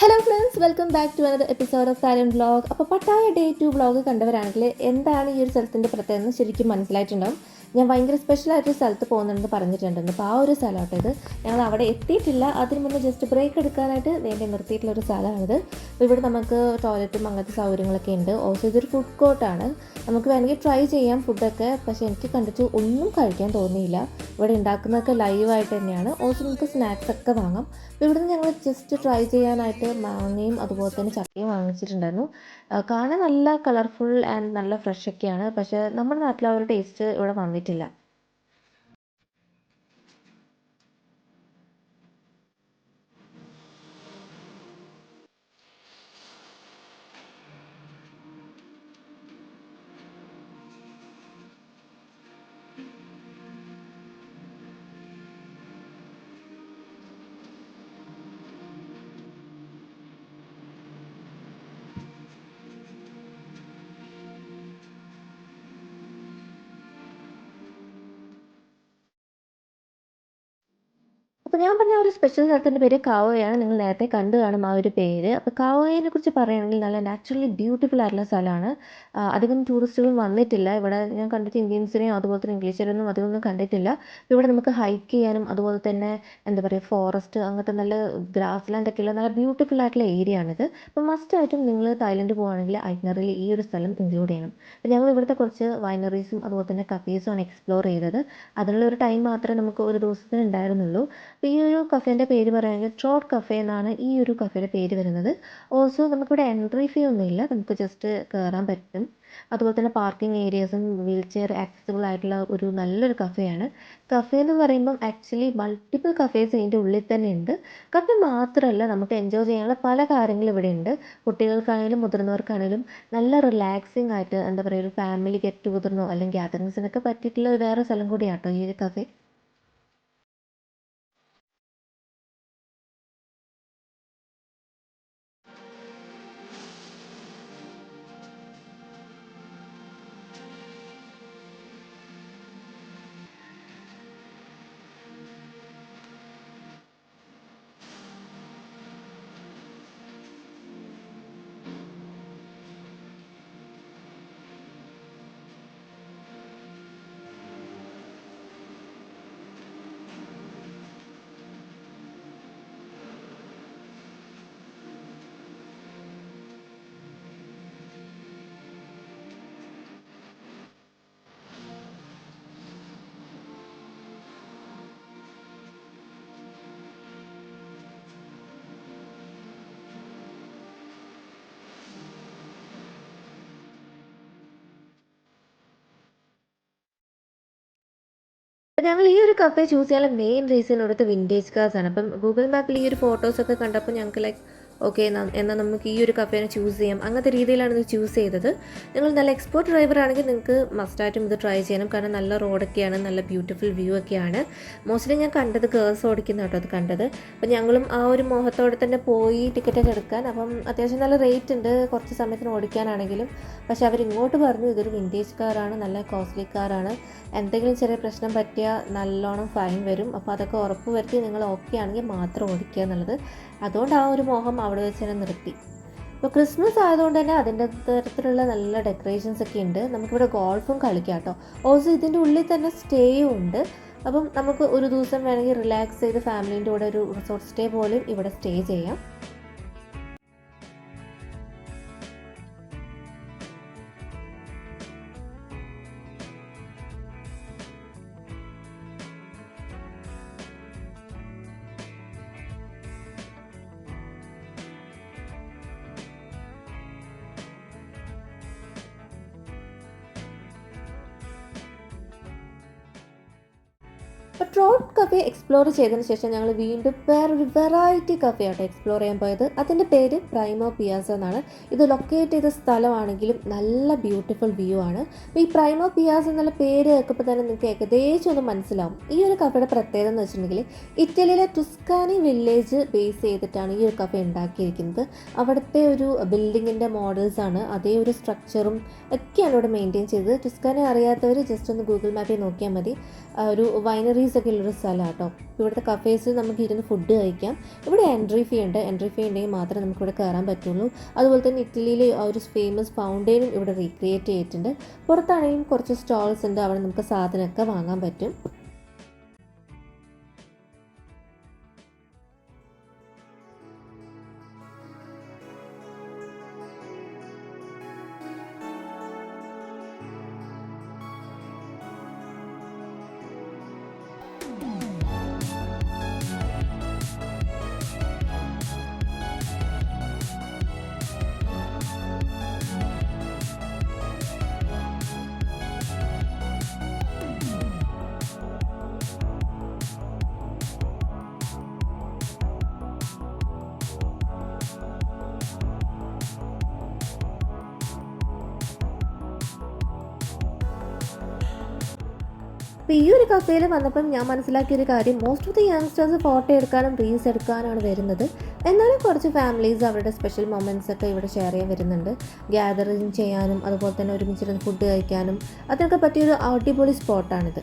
Hello friends, welcome back to another episode of silent vlog. അപ്പോൾ Pattaya day 2 vlog കണ്ടവരാണെങ്കിൽ എന്താണ് ഈ ഒരു സ്ഥലത്തിൻ്റെ പ്രത്യേകത എന്ന് ശരിക്കും മനസ്സിലായിട്ടുണ്ടാവും. ഞാൻ ഭയങ്കര സ്പെഷ്യലായിട്ടൊരു സ്ഥലത്ത് പോകുന്നുണ്ടെന്ന് പറഞ്ഞിട്ടുണ്ടായിരുന്നു. അപ്പോൾ ആ ഒരു സ്ഥലമാട്ടോ ഇത്. ഞങ്ങൾ അവിടെ എത്തിയിട്ടില്ല, അതിന് മുന്നേ ജസ്റ്റ് ബ്രേക്ക് എടുക്കാനായിട്ട് വേണ്ടി നിർത്തിയിട്ടുള്ളൊരു സ്ഥലമാണിത്. അപ്പോൾ ഇവിടെ നമുക്ക് ടോയ്ലറ്റും അങ്ങനത്തെ സൗകര്യങ്ങളൊക്കെ ഉണ്ട്. ഓൾസോ ഇതൊരു ഫുഡ് കോർട്ടാണ്. നമുക്ക് വേണമെങ്കിൽ ട്രൈ ചെയ്യാം ഫുഡൊക്കെ. പക്ഷേ എനിക്ക് കണ്ടിട്ട് ഒന്നും കഴിക്കാൻ തോന്നിയില്ല. ഇവിടെ ഉണ്ടാക്കുന്നതൊക്കെ ലൈവായിട്ട് തന്നെയാണ്. ഓൾസോ നമുക്ക് സ്നാക്സ് ഒക്കെ വാങ്ങാം. അപ്പോൾ ഇവിടുന്ന് ഞങ്ങൾ ജസ്റ്റ് ട്രൈ ചെയ്യാനായിട്ട് മാങ്ങയും അതുപോലെ തന്നെ ചക്കയും വാങ്ങിച്ചിട്ടുണ്ടായിരുന്നു. കാണാൻ നല്ല കളർഫുൾ ആൻഡ് നല്ല ഫ്രഷ് ഒക്കെയാണ്. പക്ഷേ നമ്മുടെ നാട്ടിലെ ആ ഒരു ടേസ്റ്റ് ഇവിടെ വന്നിട്ടില്ല. അപ്പോൾ ഞാൻ പറഞ്ഞ ഒരു സ്പെഷ്യൽ സ്ഥലത്തിൻ്റെ പേര് കാവോയാണ്. നിങ്ങൾ നേരത്തെ കണ്ടു കാണും ആ ഒരു പേര്. അപ്പോൾ കാവോയെ കുറിച്ച് പറയുകയാണെങ്കിൽ നല്ല നാച്ചുറലി ബ്യൂട്ടിഫുൾ ആയിട്ടുള്ള സ്ഥലമാണ്. അധികം ടൂറിസ്റ്റുകൾ വന്നിട്ടില്ല ഇവിടെ. ഞാൻ കണ്ടിട്ട് ഇന്ത്യൻസിനെയോ അതുപോലെ തന്നെ ഇംഗ്ലീഷുകാരൊന്നും അധികമൊന്നും കണ്ടിട്ടില്ല. ഇവിടെ നമുക്ക് ഹൈക്ക് ചെയ്യാനും അതുപോലെ തന്നെ എന്താ പറയുക, ഫോറസ്റ്റ് അങ്ങനത്തെ നല്ല ഗ്രാസ് ലാൻഡ് ഒക്കെ ഉള്ള നല്ല ബ്യൂട്ടിഫുൾ ആയിട്ടുള്ള ഏരിയ ആണിത്. അപ്പോൾ മസ്റ്റായിട്ടും നിങ്ങൾ തായ്ലൻഡ് പോകുകയാണെങ്കിൽ ഐറ്റ്നറിയിൽ ഈ ഒരു സ്ഥലം ഇൻക്ലൂഡ് ചെയ്യണം. അപ്പോൾ ഞങ്ങൾ ഇവിടുത്തെ കുറച്ച് വൈനറീസും അതുപോലെ തന്നെ കഫേസുമാണ് എക്സ്പ്ലോർ ചെയ്തത്. അതിനുള്ള ഒരു ടൈം മാത്രമേ നമുക്ക് ഒരു ദിവസത്തിന് ഉണ്ടായിരുന്നുള്ളൂ. അപ്പോൾ ഈ ഒരു കഫേൻ്റെ പേര് പറയുകയാണെങ്കിൽ ട്രോട്ട് കഫേ എന്നാണ് ഈ ഒരു കഫേയുടെ പേര് വരുന്നത്. ഓൾസോ നമുക്കിവിടെ എൻട്രി ഫീ ഒന്നുമില്ല, നമുക്ക് ജസ്റ്റ് കയറാൻ പറ്റും. അതുപോലെ തന്നെ പാർക്കിംഗ് ഏരിയാസും വീൽ ചെയർ ആക്സസിബിൾ ആയിട്ടുള്ള ഒരു നല്ലൊരു കഫേയാണ്. കഫേ എന്ന് പറയുമ്പം ആക്ച്വലി മൾട്ടിപ്പിൾ കഫേസ് ഇതിൻ്റെ ഉള്ളിൽ തന്നെ ഉണ്ട്. കഫേ മാത്രമല്ല, നമുക്ക് എൻജോയ് ചെയ്യാനുള്ള പല കാര്യങ്ങളും ഇവിടെ ഉണ്ട്. കുട്ടികൾക്കാണെങ്കിലും മുതിർന്നവർക്കാണെങ്കിലും നല്ല റിലാക്സിങ് ആയിട്ട് എന്താ പറയുക, ഒരു ഫാമിലി ഗെറ്റ് ടുഗദറിനോ അല്ലെങ്കിൽ ഗ്യാതറിങ്സിനൊക്കെ പറ്റിയിട്ടുള്ള വേറെ സ്ഥലം കൂടിയാട്ടോ ഈ ഒരു കഫേ. അപ്പം ഞങ്ങൾ ഈ ഒരു കഫേ ചൂസ് ചെയ്യാനുള്ള മെയിൻ റീസൺ ഇവിടുത്തെ വിൻറ്റേജ് കാർസ് ആണ്. അപ്പം ഗൂഗിൾ മാപ്പിൽ ഈ ഒരു ഫോട്ടോസൊക്കെ കണ്ടപ്പോൾ ഞങ്ങൾക്ക് ലൈക്ക് ഓക്കെ, എന്നാൽ നമുക്ക് ഈ ഒരു കഫേനെ ചൂസ് ചെയ്യാം, അങ്ങനത്തെ രീതിയിലാണ് ഇത് ചൂസ് ചെയ്തത്. നിങ്ങൾ നല്ല എക്സ്പോർട്ട് ഡ്രൈവർ ആണെങ്കിൽ നിങ്ങൾക്ക് മസ്റ്റായിട്ടും ഇത് ട്രൈ ചെയ്യണം. കാരണം നല്ല റോഡൊക്കെയാണ്, നല്ല ബ്യൂട്ടിഫുൾ വ്യൂ ഒക്കെയാണ്. മോസ്റ്റ്ലി ഞാൻ കണ്ടത് ഗേൾസ് ഓടിക്കുന്ന കേട്ടോ അത് കണ്ടത്. അപ്പം ഞങ്ങളും ആ ഒരു മോഹത്തോടെ തന്നെ പോയി ടിക്കറ്റൊക്കെ എടുക്കാൻ. അപ്പം അത്യാവശ്യം നല്ല റേറ്റ് ഉണ്ട് കുറച്ച് സമയത്തിന് ഓടിക്കാനാണെങ്കിലും. പക്ഷെ അവരിങ്ങോട്ട് പറഞ്ഞു ഇതൊരു വിൻറ്റേജ് കാറാണ്, നല്ല കോസ്റ്റ്ലി കാറാണ്, എന്തെങ്കിലും ചെറിയ പ്രശ്നം പറ്റിയാൽ നല്ലോണം ഫൈൻ വരും. അപ്പോൾ അതൊക്കെ ഉറപ്പ് വരുത്തി നിങ്ങൾ ഓക്കെ ആണെങ്കിൽ മാത്രം ഓടിക്കുക എന്നുള്ളത്. അതുകൊണ്ട് ആ ഒരു മോഹം അവിടെ വെച്ച് തന്നെ നിർത്തി. ഇപ്പോൾ ക്രിസ്മസ് ആയതുകൊണ്ട് തന്നെ അതിൻ്റെ തരത്തിലുള്ള നല്ല ഡെക്കറേഷൻസ് ഒക്കെ ഉണ്ട്. നമുക്കിവിടെ ഗോൾഫും കളിക്കാം കേട്ടോ. ഓൾസോ ഇതിൻ്റെ ഉള്ളിൽ തന്നെ സ്റ്റേയും ഉണ്ട്. അപ്പം നമുക്ക് ഒരു ദിവസം വേണമെങ്കിൽ റിലാക്സ് ചെയ്ത് ഫാമിലീൻ്റെ കൂടെ ഒരു റിസോർട്ട് സ്റ്റേ പോലും ഇവിടെ സ്റ്റേ ചെയ്യാം. അപ്പോൾ ട്രോട്ട് കഫേ എക്സ്പ്ലോർ ചെയ്തതിന് ശേഷം ഞങ്ങൾ വീണ്ടും വേറൊരു വെറൈറ്റി കഫേ ആട്ടോ എക്സ്പ്ലോർ ചെയ്യാൻ പോയത്. അതിൻ്റെ പേര് പ്രൈമോ പിയാസ എന്നാണ്. ഇത് ലൊക്കേറ്റ് ചെയ്ത സ്ഥലമാണെങ്കിലും നല്ല ബ്യൂട്ടിഫുൾ വ്യൂ ആണ്. അപ്പോൾ ഈ പ്രൈമോ പിയാസ എന്നുള്ള പേര് കേൾക്കുമ്പോൾ തന്നെ നിങ്ങൾക്ക് ഏകദേശം ഒന്ന് മനസ്സിലാവും. ഈ ഒരു കഫേയുടെ പ്രത്യേകത എന്ന് വെച്ചിട്ടുണ്ടെങ്കിൽ ഇറ്റലിയിലെ ടുസ്കാനി വില്ലേജ് ബേസ് ചെയ്തിട്ടാണ് ഈ ഒരു കഫേ ഉണ്ടാക്കിയിരിക്കുന്നത്. അവിടുത്തെ ഒരു ബിൽഡിങ്ങിൻ്റെ മോഡൽസാണ്, അതേ ഒരു സ്ട്രക്ചറും ഒക്കെയാണ് ഇവിടെ മെയിൻറ്റെയിൻ ചെയ്തത്. ടുസ്കാനി അറിയാത്തവർ ജസ്റ്റ് ഒന്ന് ഗൂഗിൾ മാപ്പിൽ നോക്കിയാൽ മതി. ഒരു വൈനറി ഫാമിലീസ് ഒക്കെ ഉള്ളൊരു സ്ഥലമാണ് കേട്ടോ. ഇവിടുത്തെ കഫേസിൽ നമുക്ക് ഇരുന്ന് ഫുഡ് കഴിക്കാം. ഇവിടെ എൻട്രി ഫീ ഉണ്ട്. എൻട്രി ഫീ ഉണ്ടെങ്കിൽ മാത്രമേ നമുക്കിവിടെ കയറാൻ പറ്റുള്ളൂ. അതുപോലെ തന്നെ ഇറ്റലിയിലെ ഒരു ഫേമസ് ഫൗണ്ടെയിനും ഇവിടെ റീക്രിയേറ്റ് ചെയ്തിട്ടുണ്ട്. പുറത്താണെങ്കിലും കുറച്ച് സ്റ്റോൾസ് ഉണ്ട്, അവിടെ നമുക്ക് സാധനമൊക്കെ വാങ്ങാൻ പറ്റും. അപ്പോൾ ഈ ഒരു കഫേയിൽ വന്നപ്പം ഞാൻ മനസ്സിലാക്കിയൊരു കാര്യം, most of the youngsters photo എടുക്കാനും റീൽസ് എടുക്കാനാണ് വരുന്നത്. എന്നാലും കുറച്ച് ഫാമിലീസ് അവരുടെ സ്പെഷ്യൽ മൊമെൻറ്റ്സ് ഒക്കെ ഇവിടെ ഷെയർ ചെയ്യാൻ വരുന്നുണ്ട്. ഗ്യാതറിങ് ചെയ്യാനും അതുപോലെ തന്നെ ഒരുമിച്ചിരുന്ന് ഫുഡ് കഴിക്കാനും അതിനൊക്കെ പറ്റിയൊരു അടിപൊളി സ്പോട്ടാണിത്.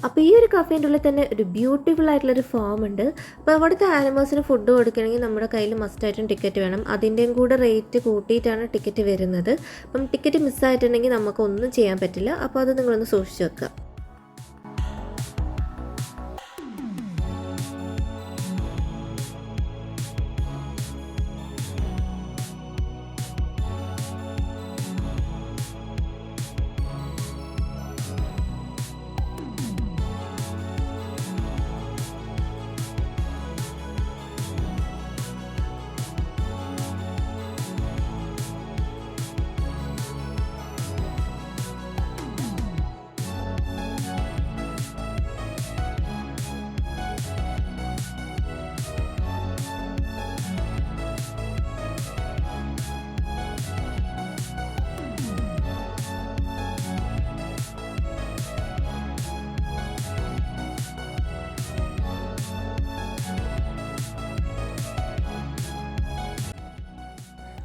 അപ്പോൾ ഈ ഒരു കഫേൻ്റെ ഉള്ളിൽ തന്നെ ഒരു ബ്യൂട്ടിഫുൾ ആയിട്ടുള്ളൊരു ഫാം ഉണ്ട്. അപ്പോൾ അവിടുത്തെ ആനിമൽസിന് ഫുഡ് കൊടുക്കണമെങ്കിൽ നമ്മുടെ കയ്യിൽ മസ്റ്റായിട്ടും ടിക്കറ്റ് വേണം. അതിൻ്റെയും കൂടെ റേറ്റ് കൂട്ടിയിട്ടാണ് ടിക്കറ്റ് വരുന്നത്. അപ്പം ടിക്കറ്റ് മിസ്സായിട്ടുണ്ടെങ്കിൽ നമുക്കൊന്നും ചെയ്യാൻ പറ്റില്ല. അപ്പോൾ അത് നിങ്ങളൊന്ന് സൂക്ഷിച്ച് വെക്കുക.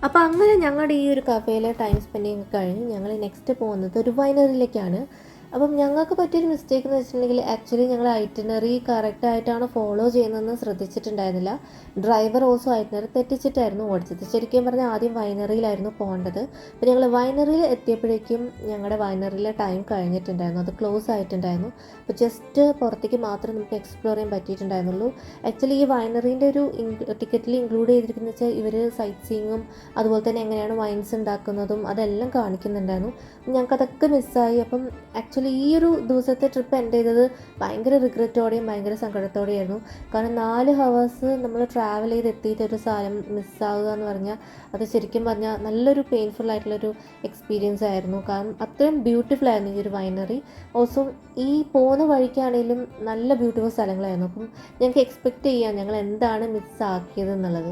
അപ്പോൾ അങ്ങനെ ഞങ്ങളുടെ ഈ ഒരു കഫേയിലെ ടൈം സ്പെൻഡിങ് കഴിഞ്ഞ് ഞങ്ങൾ നെക്സ്റ്റ് പോകുന്നത് ഒരു വൈനറിയിലേക്കാണ്. അപ്പം ഞങ്ങൾക്ക് പറ്റിയൊരു മിസ്റ്റേക്ക് എന്ന് വെച്ചിട്ടുണ്ടെങ്കിൽ, ആക്ച്വലി ഞങ്ങൾ ഐറ്റിനറി കറക്റ്റായിട്ടാണ് ഫോളോ ചെയ്യുന്നതെന്ന് ശ്രദ്ധിച്ചിട്ടുണ്ടായിരുന്നില്ല. ഡ്രൈവർ ഓൾസോ ഐറ്റിനറി തെറ്റിച്ചിട്ടായിരുന്നു ഓടിച്ചത്. ശരിക്കും പറഞ്ഞാൽ ആദ്യം വൈനറിയിലായിരുന്നു പോകേണ്ടത്. അപ്പോൾ ഞങ്ങൾ വൈനറിയിൽ എത്തിയപ്പോഴേക്കും ഞങ്ങളുടെ വൈനറിയിലെ ടൈം കഴിഞ്ഞിട്ടുണ്ടായിരുന്നു, അത് ക്ലോസ് ആയിട്ടുണ്ടായിരുന്നു. അപ്പോൾ ജസ്റ്റ് പുറത്തേക്ക് മാത്രമേ നമുക്ക് എക്സ്പ്ലോർ ചെയ്യാൻ പറ്റിയിട്ടുണ്ടായിരുന്നുള്ളൂ. ആക്ച്വലി ഈ വൈനറീൻ്റെ ഒരു ടിക്കറ്റിൽ ഇൻക്ലൂഡ് ചെയ്തിരിക്കുന്നത് വെച്ചാൽ ഇവർ സൈറ്റ് സീയിങ്ങും അതുപോലെ തന്നെ എങ്ങനെയാണ് വൈൻസ് ഉണ്ടാക്കുന്നതും അതെല്ലാം കാണിക്കുന്നുണ്ടായിരുന്നു. ഞങ്ങൾക്കതൊക്കെ മിസ്സായി. അപ്പം ആക്ച്വലി ഈ ഒരു ദിവസത്തെ ട്രിപ്പ് എൻഡ് ചെയ്തത് ഭയങ്കര റിഗ്രറ്റോടെയും ഭയങ്കര സങ്കടത്തോടെയായിരുന്നു. കാരണം 4 ഹവേഴ്സ് നമ്മൾ ട്രാവൽ ചെയ്ത് എത്തിയിട്ട് ഒരു സാധനം മിസ്സാവുക എന്ന് പറഞ്ഞാൽ അത് ശരിക്കും പറഞ്ഞാൽ നല്ലൊരു പെയിൻഫുൾ ആയിട്ടുള്ളൊരു എക്സ്പീരിയൻസ് ആയിരുന്നു. കാരണം അത്രയും ബ്യൂട്ടിഫുൾ ആയിരുന്നു ഈ ഒരു വൈനറി. ഓൾസോ ഈ പോകുന്ന വഴിക്കാണെങ്കിലും നല്ല ബ്യൂട്ടിഫുൾ സ്ഥലങ്ങളായിരുന്നു. അപ്പം ഞങ്ങൾക്ക് എക്സ്പെക്റ്റ് ചെയ്യാം ഞങ്ങൾ എന്താണ് മിസ്സാക്കിയത് എന്നുള്ളത്.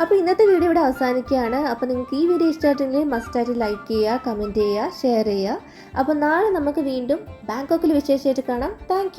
അപ്പോൾ ഇന്നത്തെ വീഡിയോ ഇവിടെ അവസാനിക്കുകയാണ്. അപ്പോൾ നിങ്ങൾക്ക് ഈ വീഡിയോ ഇഷ്ടമായിട്ടെങ്കിൽ മസ്റ്റായിട്ട് ലൈക്ക് ചെയ്യുക, കമൻറ്റ് ചെയ്യുക, ഷെയർ ചെയ്യുക. അപ്പോൾ നാളെ നമുക്ക് വീണ്ടും ബാങ്കോക്കിൽ വിശേഷമായിട്ട് കാണാം. താങ്ക്